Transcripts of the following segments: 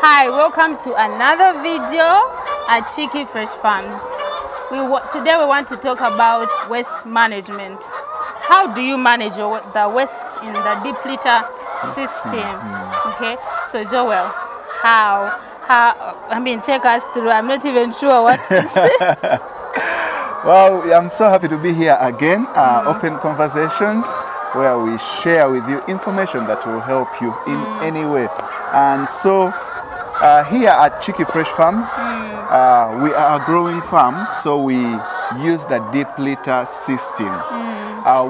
Hi, welcome to another video at Cheeky Fresh Farms. Today we want to talk about waste management. How do you manage the waste in the deep litter system? Okay, so Joel, take us through. I'm not even sure what to say. Well, I'm so happy to be here again. Open conversations where we share with you information that will help you in any way. And so here at Cheeky Fresh Farms, we are a growing farm, so we use the deep litter system.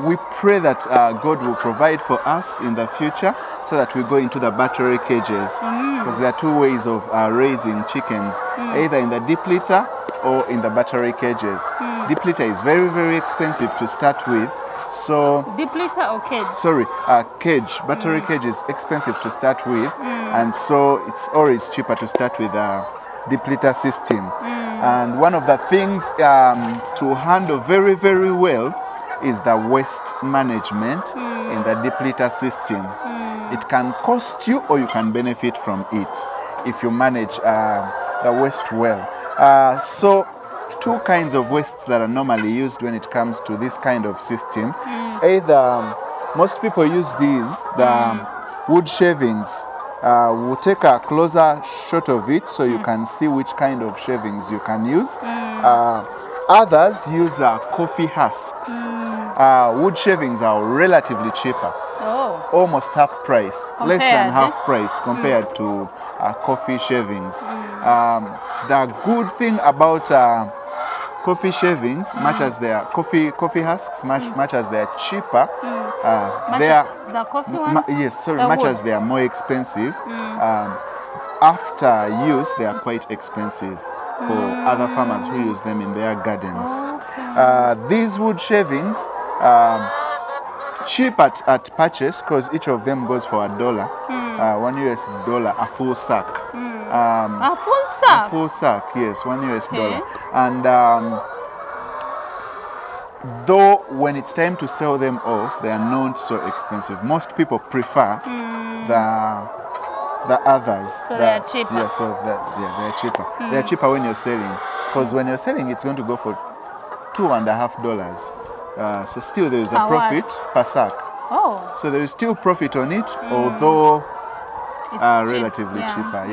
We pray that God will provide for us in the future so that we go into the battery cages, because there are two ways of raising chickens, either in the deep litter or in the battery cages. Deep litter is very, very expensive to start with. So Deep litter or cage? Sorry, cage. Battery cage is expensive to start with, and so it's always cheaper to start with a deep litter system. And one of the things to handle very, very well is the waste management in the deep litter system. It can cost you or you can benefit from it if you manage the waste well. So two kinds of wastes that are normally used when it comes to this kind of system. Either most people use these, the wood shavings. We'll take a closer shot of it so you can see which kind of shavings you can use. Others use coffee husks. Wood shavings are relatively cheaper. Almost half price, less than half price compared to coffee shavings. The good thing about coffee shavings, much as they are coffee husks, much as they are cheaper, The coffee ones? much as they are more expensive, after use they are quite expensive for other farmers who use them in their gardens. These wood shavings, cheap at purchase because each of them goes for $1, $1 a full sack. A full sack? A full sack, yes, $1. And though when it's time to sell them off, they are not so expensive. Most people prefer the others. So they are cheaper. Yeah, they're cheaper. They're cheaper when you're selling, because when you're selling, it's going to go for $2.50. So still there is a profit per sack. So there is still profit on it, although it's relatively cheaper.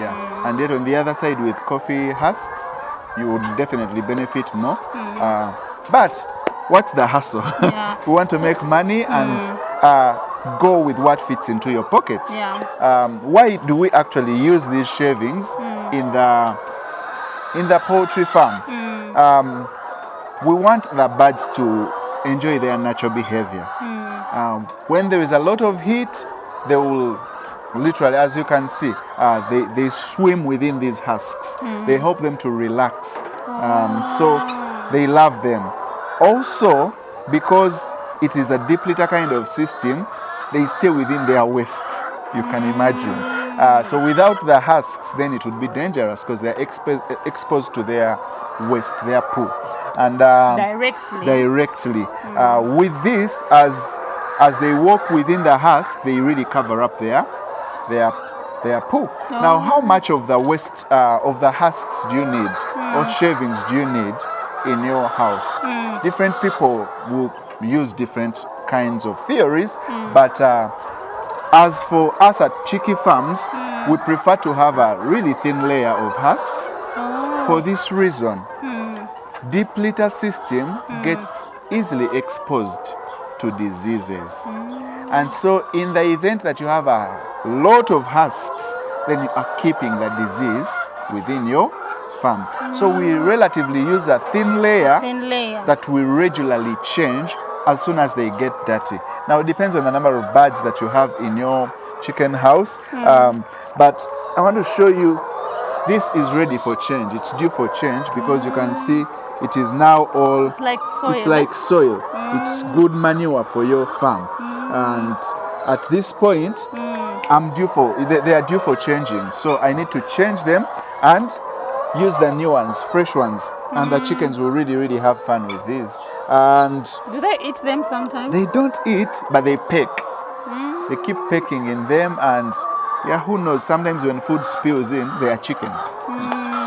And yet on the other side with coffee husks, you would definitely benefit more. But what's the hustle? We want to make money and go with what fits into your pockets. Why do we actually use these shavings in the poultry farm? We want the birds to enjoy their natural behavior. When there is a lot of heat, they will literally, as you can see, they swim within these husks. They help them to relax. So they love them. Also, because it is a deep litter kind of system, they stay within their waste, you can imagine. So without the husks, then it would be dangerous because they're exposed to their waste, their poo. And directly. With this, as they walk within the husk, they really cover up their poo. Now, how much of the waste of the husks do you need, or shavings do you need in your house? Different people will use different kinds of theories, but as for us at Cheeky Farms, we prefer to have a really thin layer of husks. For this reason, deep litter system gets easily exposed to diseases. And so in the event that you have a lot of husks, then you are keeping the disease within your farm. So we relatively use a thin layer that we regularly change as soon as they get dirty. Now it depends on the number of birds that you have in your chicken house, but I want to show you this is ready for change. It's due for change because you can see it is now all, it's like soil. It's like soil. It's good manure for your farm. And at this point, they are due for changing. So I need to change them and use the new ones, fresh ones. And the chickens will really, really have fun with these. And do they eat them sometimes? They don't eat, but they peck. They keep pecking in them, and Yeah, who knows? Sometimes when food spills in, they are chickens.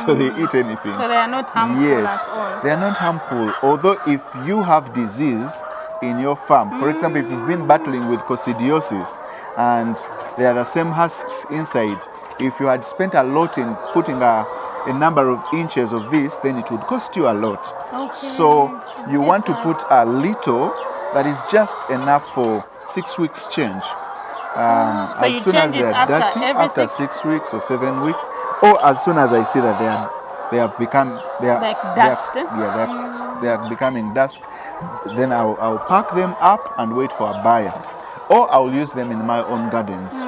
So they eat anything. So they are not harmful at all. They are not harmful. Although if you have disease in your farm, for example, if you've been battling with coccidiosis and there are the same husks inside, if you had spent a lot in putting a number of inches of this, then it would cost you a lot. Okay. So you want to put a little that is just enough for 6 weeks change. So as soon as they are dirty, after 6 weeks or 7 weeks, or as soon as I see that they are dust. They are becoming dust, then I'll pack them up and wait for a buyer, or I'll use them in my own gardens.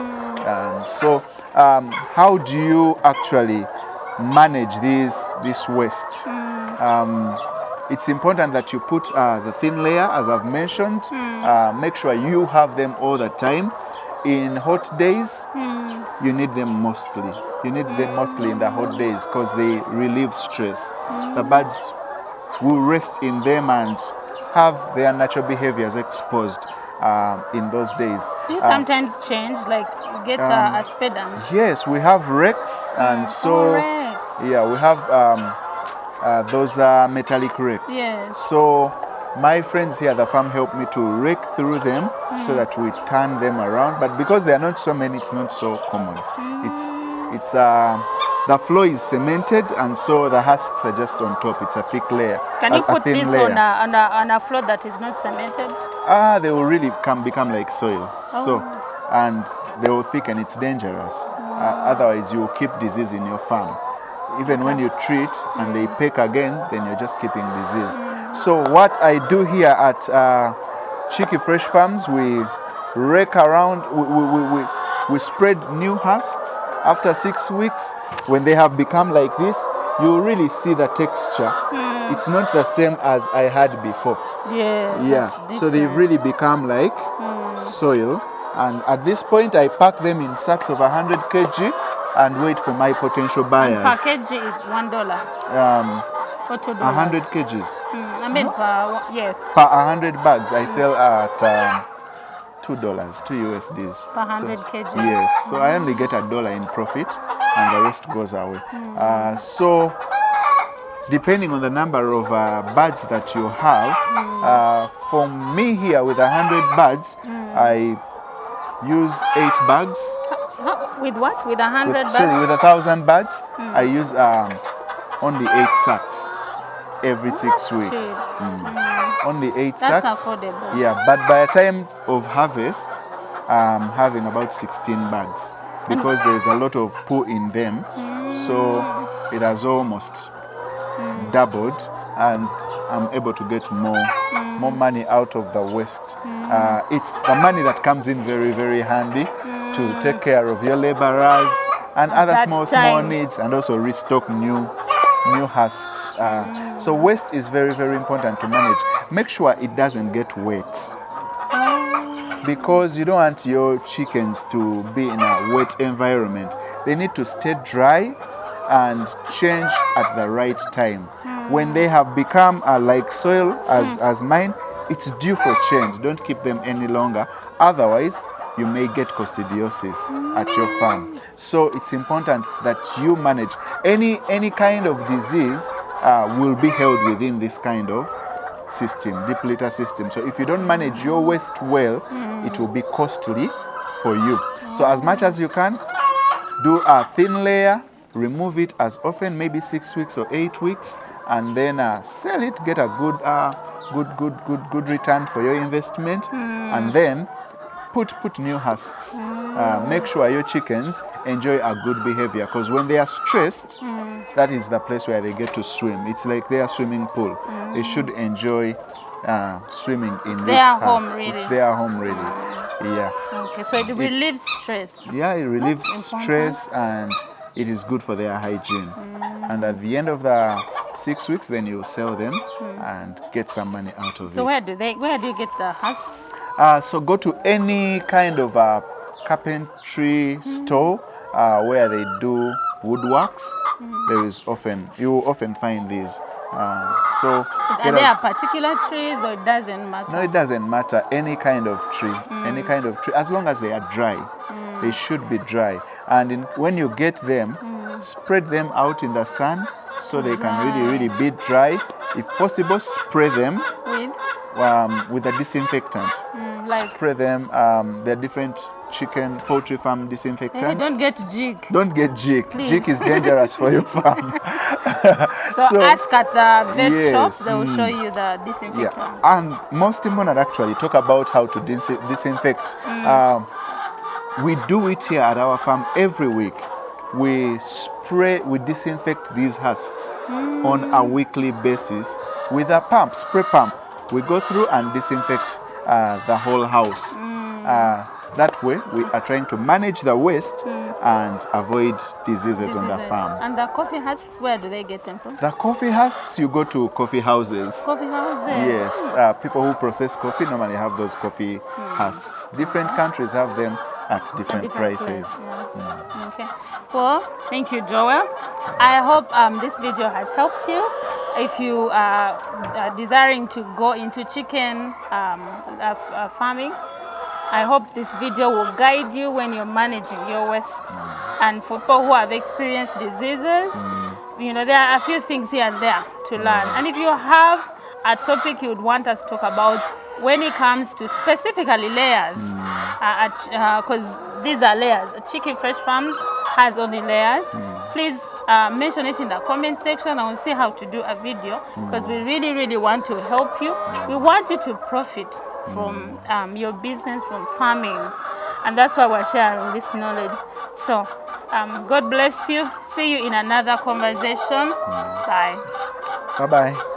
So how do you actually manage this waste? It's important that you put the thin layer, as I've mentioned. Make sure you have them all the time. In hot days, you need them mostly. You need them mostly in the hot days because they relieve stress. The birds will rest in them and have their natural behaviors exposed in those days. Do you sometimes change, like you get a spadam? Yes, we have rakes, and so rakes. Yeah, we have those metallic rakes. Yes. So my friends here at the farm help me to rake through them so that we turn them around. But because there are not so many, it's not so common. It's the floor is cemented, and so the husks are just on top. It's a thick layer. Can you put this on a floor that is not cemented? They will really become like soil. So, and they will thicken. It's dangerous. Otherwise, you will keep disease in your farm. Even when you treat and they peck again, then you're just keeping disease. So what I do here at Cheeky Fresh Farms, we rake around, we spread new husks. After 6 weeks, when they have become like this, you really see the texture. It's not the same as I had before. Yes, yeah. So they've really become like soil. And at this point, I pack them in sacks of 100 kg and wait for my potential buyers. And per kg is $1. Or $2. 100 kgs. I mean, yes. Per 100 bags, I sell at $2, $2 USDs. Per 100 kg. Yes, so I only get $1 in profit, and the rest goes away. So, depending on the number of birds that you have, for me here with 100 birds, I use 8 bags. With what? With 100 birds? Sorry, with 1,000 birds, I use only 8 sacks every 6 weeks. Only 8 sacks. That's affordable. Yeah, but by the time of harvest, I'm having about 16 bags because there's a lot of poo in them. So it has almost doubled, and I'm able to get more money out of the waste. It's the money that comes in very, very handy to take care of your laborers and other small needs, and also restock new husks. So waste is very, very important to manage. Make sure it doesn't get wet, because you don't want your chickens to be in a wet environment. They need to stay dry and change at the right time. When they have become like soil as mine, it's due for change. Don't keep them any longer. Otherwise, you may get coccidiosis at your farm. So it's important that you manage. Any kind of disease will be held within this kind of system, deep litter system. So if you don't manage your waste well, it will be costly for you. So as much as you can, do a thin layer, remove it as often, maybe 6 weeks or 8 weeks, and then sell it, get a good return for your investment, and then put new husks. Make sure your chickens enjoy a good behavior, because when they are stressed, that is the place where they get to swim. It's like their swimming pool. They should enjoy swimming in this house. It's their home, really. Yeah. Okay, so it relieves stress. Yeah, it relieves stress, and it is good for their hygiene. And at the end of the 6 weeks, then you sell them and get some money out of it. So where do you get the husks? So go to any kind of carpentry store where they do woodworks. You will often find these. Are there particular trees, or it doesn't matter? No, it doesn't matter. Any kind of tree, as long as they are dry. they should be dry. And when you get them, spread them out in the sun so they can really be dry. If possible, spray them with a disinfectant. Spray them. There are different chicken, poultry farm disinfectants. Hey, don't get jig. Don't get jig. Please. Jig is dangerous for your farm. So ask at the vet shops, they will show you the disinfectant. Yeah. And most important actually talk about how to disinfect. We do it here at our farm every week. We disinfect these husks on a weekly basis with a pump, spray pump. We go through and disinfect the whole house. That way, we are trying to manage the waste and avoid diseases on the farm. And the coffee husks, where do they get them from? The coffee husks, you go to coffee houses. Coffee houses? Yes. People who process coffee normally have those coffee husks. Different countries have them at different prices. Okay. Well, thank you, Joel. I hope this video has helped you. If you are desiring to go into chicken farming, I hope this video will guide you when you're managing your waste. And for people who have experienced diseases, you know, there are a few things here and there to learn. And if you have a topic you would want us to talk about when it comes to specifically layers, because these are layers. Chicken Fresh Farms has only layers. Please mention it in the comment section and we'll see how to do a video, because we really want to help you. We want you to profit from your business, from farming, and that's why we're sharing this knowledge. So God bless you. See you in another conversation. Bye. Bye-bye.